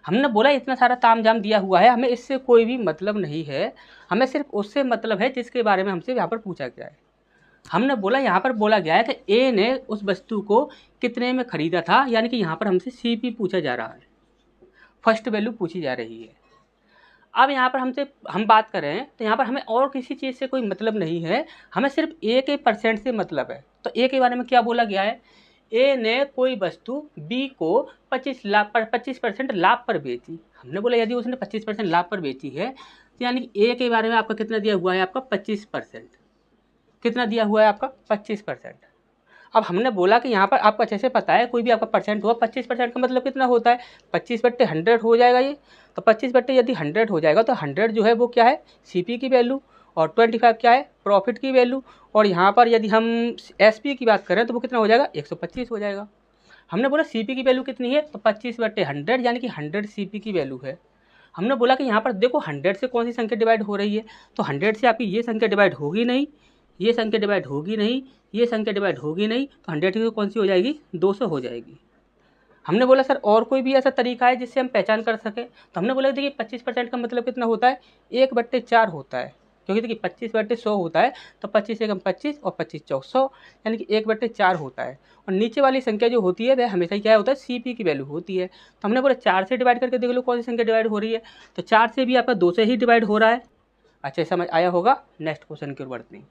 हमने बोला इतना सारा तामझाम दिया हुआ है, हमें इससे कोई भी मतलब नहीं है, हमें सिर्फ उससे मतलब है जिसके बारे में हमसे यहाँ पर पूछा गया है। हमने बोला यहाँ पर बोला गया है कि ए ने उस वस्तु को कितने में खरीदा था, यानी कि यहाँ पर हमसे सीपी पूछा जा रहा है, फर्स्ट वैल्यू पूछी जा रही है। अब यहाँ पर हम बात कर रहे हैं तो यहाँ पर हमें और किसी चीज़ से कोई मतलब नहीं है, हमें सिर्फ ए के परसेंट से मतलब है। तो ए के बारे में क्या बोला गया है, ए ने कोई वस्तु बी को 25% लाभ पर बेची। हमने बोला यदि उसने 25% लाभ पर बेची है तो यानी कि ए के बारे में आपका कितना दिया हुआ है, आपका 25%। कितना दिया हुआ है आपका 25%। अब हमने बोला कि यहाँ पर आपको अच्छे से पता है कोई भी आपका परसेंट हुआ 25% का मतलब कितना होता है, 25/100 हो जाएगा ये। तो 25 यदि 100 हो जाएगा तो 100 जो है वो क्या है, सीपी की वैल्यू, और 25 क्या है, प्रॉफिट की वैल्यू। और यहाँ पर यदि हम एसपी की बात करें तो वो कितना हो जाएगा, 125 हो जाएगा। हमने बोला सीपी की वैल्यू कितनी है, तो 25/100 यानी कि 100 सीपी की वैल्यू है। हमने बोला कि यहाँ पर देखो 100 से कौन सी संख्या डिवाइड हो रही है, तो 100 से आपकी ये संख्या डिवाइड होगी नहीं, ये संख्या डिवाइड होगी नहीं, ये संख्या डिवाइड होगी नहीं, तो 100 की कौन सी हो जाएगी, 200 हो जाएगी। हमने बोला सर और कोई भी ऐसा तरीका है जिससे हम पहचान कर सकें, तो हमने बोला देखिए 25% का मतलब कितना होता है, 1/4 होता है, क्योंकि देखिए 25/100 होता है, तो 25 एकम 25 और 25 चौक 100, यानी कि 1/4 होता है। और नीचे वाली संख्या जो होती है वह हमेशा ही क्या होता है, सीपी की वैल्यू होती है। तो हमने बोला 4 से डिवाइड करके देख लो कौन सी संख्या डिवाइड हो रही है, तो 4 से भी आपका 2 से ही डिवाइड हो रहा है। अच्छा समझ आया होगा। नेक्स्ट क्वेश्चन की ओर बढ़ते हैं।